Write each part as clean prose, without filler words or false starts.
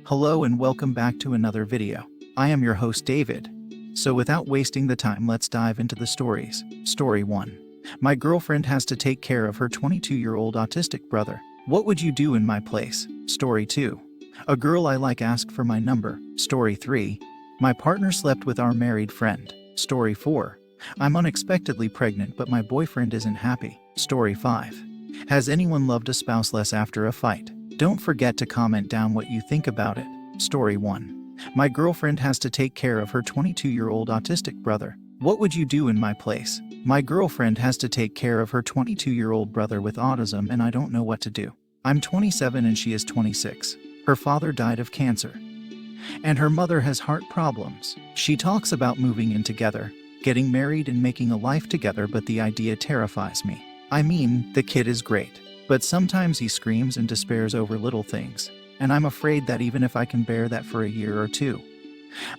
Hello and welcome back to another video. I am your host David. So without wasting the time, let's dive into the stories. Story 1. My girlfriend has to take care of her 22-year-old autistic brother. What would you do in my place? Story 2. A girl I like asked for my number. Story 3. My partner slept with our married friend. Story 4. I'm unexpectedly pregnant but my boyfriend isn't happy. Story 5. Has anyone loved a spouse less after a fight? Don't forget to comment down what you think about it. Story 1. My girlfriend has to take care of her 22-year-old autistic brother. What would you do in my place? My girlfriend has to take care of her 22-year-old brother with autism and I don't know what to do. I'm 27 and she is 26. Her father died of cancer. And her mother has heart problems. She talks about moving in together, getting married and making a life together, but the idea terrifies me. I mean, the kid is great. But sometimes he screams and despairs over little things, and I'm afraid that even if I can bear that for a year or two,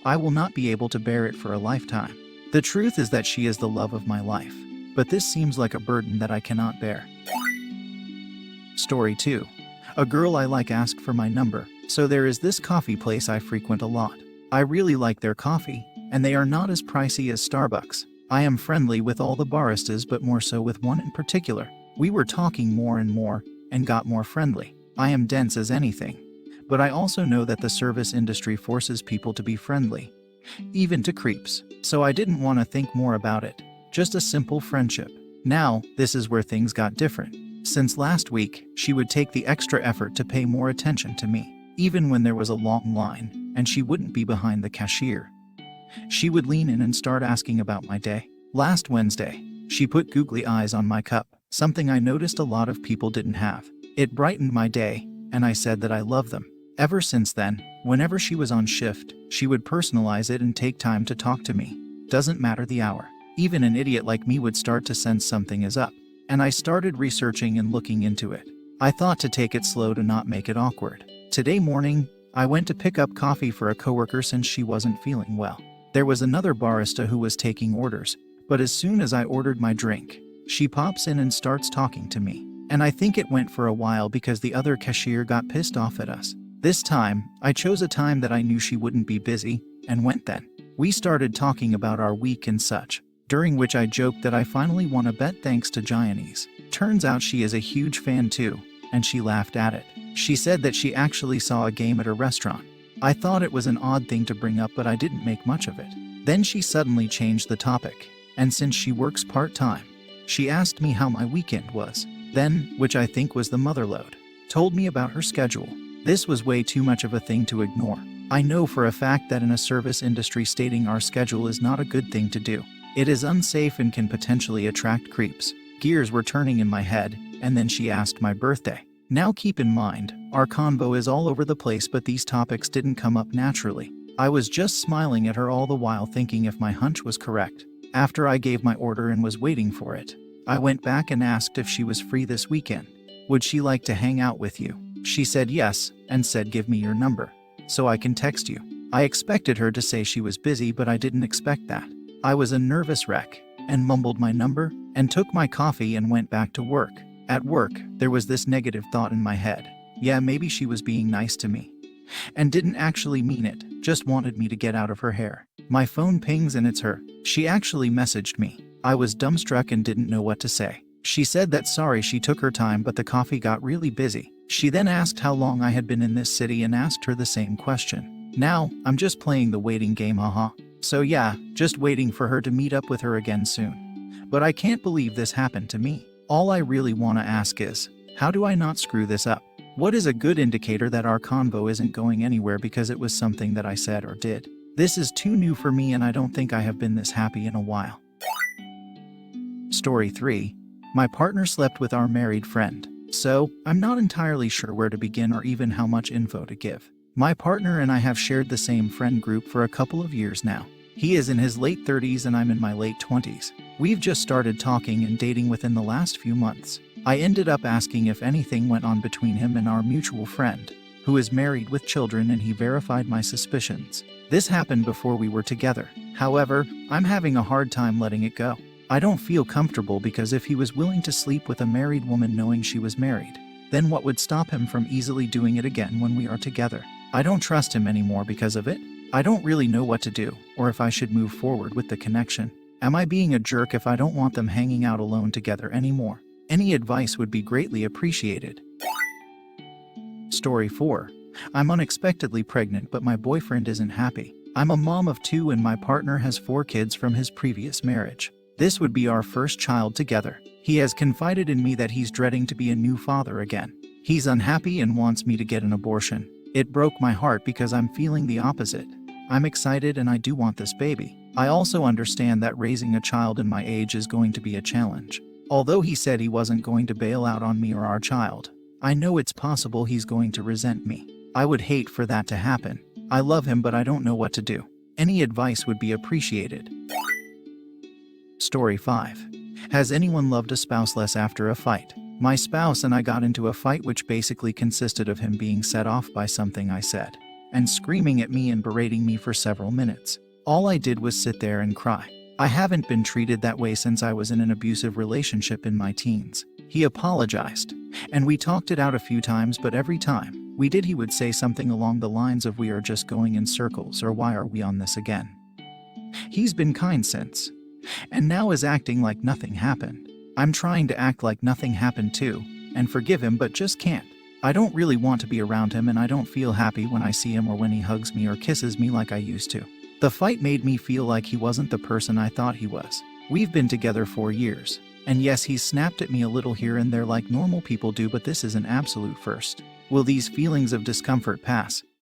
I will not be able to bear it for a lifetime. The truth is that she is the love of my life, but this seems like a burden that I cannot bear. Story 2. A girl I like asked for my number. So there is this coffee place I frequent a lot. I really like their coffee, and they are not as pricey as Starbucks. I am friendly with all the baristas, but more so with one in particular. We were talking more and more, and got more friendly. I am dense as anything, but I also know that the service industry forces people to be friendly, even to creeps. So I didn't want to think more about it, just a simple friendship. Now, this is where things got different. Since last week, she would take the extra effort to pay more attention to me, even when there was a long line, and she wouldn't be behind the cashier. She would lean in and start asking about my day. Last Wednesday, she put googly eyes on my cup, something I noticed a lot of people didn't have. It brightened my day, and I said that I love them. Ever since then, whenever she was on shift, she would personalize it and take time to talk to me. Doesn't matter the hour. Even an idiot like me would start to sense something is up. And I started researching and looking into it. I thought to take it slow to not make it awkward. Today morning, I went to pick up coffee for a coworker since she wasn't feeling well. There was another barista who was taking orders, but as soon as I ordered my drink, she pops in and starts talking to me. And I think it went for a while because the other cashier got pissed off at us. This time, I chose a time that I knew she wouldn't be busy, and went then. We started talking about our week and such, during which I joked that I finally won a bet thanks to Giannis. Turns out she is a huge fan too, and she laughed at it. She said that she actually saw a game at a restaurant. I thought it was an odd thing to bring up, but I didn't make much of it. Then she suddenly changed the topic, and since she works part-time, she asked me how my weekend was. Then, which I think was the motherlode, told me about her schedule. This was way too much of a thing to ignore. I know for a fact that in a service industry stating our schedule is not a good thing to do. It is unsafe and can potentially attract creeps. Gears were turning in my head, and then she asked my birthday. Now keep in mind, our convo is all over the place, but these topics didn't come up naturally. I was just smiling at her all the while thinking if my hunch was correct. After I gave my order and was waiting for it, I went back and asked if she was free this weekend. Would she like to hang out with you? She said yes, and said give me your number, so I can text you. I expected her to say she was busy, but I didn't expect that. I was a nervous wreck, and mumbled my number, and took my coffee and went back to work. At work, there was this negative thought in my head. Yeah, maybe she was being nice to me, and didn't actually mean it, just wanted me to get out of her hair. My phone pings and it's her. She actually messaged me. I was dumbstruck and didn't know what to say. She said that sorry she took her time but the coffee got really busy. She then asked how long I had been in this city and asked her the same question. Now, I'm just playing the waiting game, haha. So yeah, just waiting for her to meet up with her again soon. But I can't believe this happened to me. All I really want to ask is, how do I not screw this up? What is a good indicator that our convo isn't going anywhere because it was something that I said or did? This is too new for me and I don't think I have been this happy in a while. Story 3. My partner slept with our married friend. So, I'm not entirely sure where to begin or even how much info to give. My partner and I have shared the same friend group for a couple of years now. He is in his late 30s and I'm in my late 20s. We've just started talking and dating within the last few months. I ended up asking if anything went on between him and our mutual friend, who is married with children, and he verified my suspicions. This happened before we were together. However, I'm having a hard time letting it go. I don't feel comfortable because if he was willing to sleep with a married woman knowing she was married, then what would stop him from easily doing it again when we are together? I don't trust him anymore because of it. I don't really know what to do, or if I should move forward with the connection. Am I being a jerk if I don't want them hanging out alone together anymore? Any advice would be greatly appreciated. Story 4. I'm unexpectedly pregnant, but my boyfriend isn't happy. I'm a mom of 2 and my partner has 4 kids from his previous marriage. This would be our first child together. He has confided in me that he's dreading to be a new father again. He's unhappy and wants me to get an abortion. It broke my heart because I'm feeling the opposite. I'm excited and I do want this baby. I also understand that raising a child in my age is going to be a challenge. Although he said he wasn't going to bail out on me or our child, I know it's possible he's going to resent me. I would hate for that to happen. I love him, but I don't know what to do. Any advice would be appreciated. Story 5. Has anyone loved a spouse less after a fight? My spouse and I got into a fight which basically consisted of him being set off by something I said, and screaming at me and berating me for several minutes. All I did was sit there and cry. I haven't been treated that way since I was in an abusive relationship in my teens. He apologized, and we talked it out a few times, but every time we did, he would say something along the lines of "we are just going in circles," or "why are we on this again?" He's been kind since, and now is acting like nothing happened. I'm trying to act like nothing happened too, and forgive him, but just can't. I don't really want to be around him, and I don't feel happy when I see him or when he hugs me or kisses me like I used to. The fight made me feel like he wasn't the person I thought he was. We've been together 4 years, and yes, he's snapped at me a little here and there like normal people do, but this is an absolute first. Will these feelings of discomfort pass?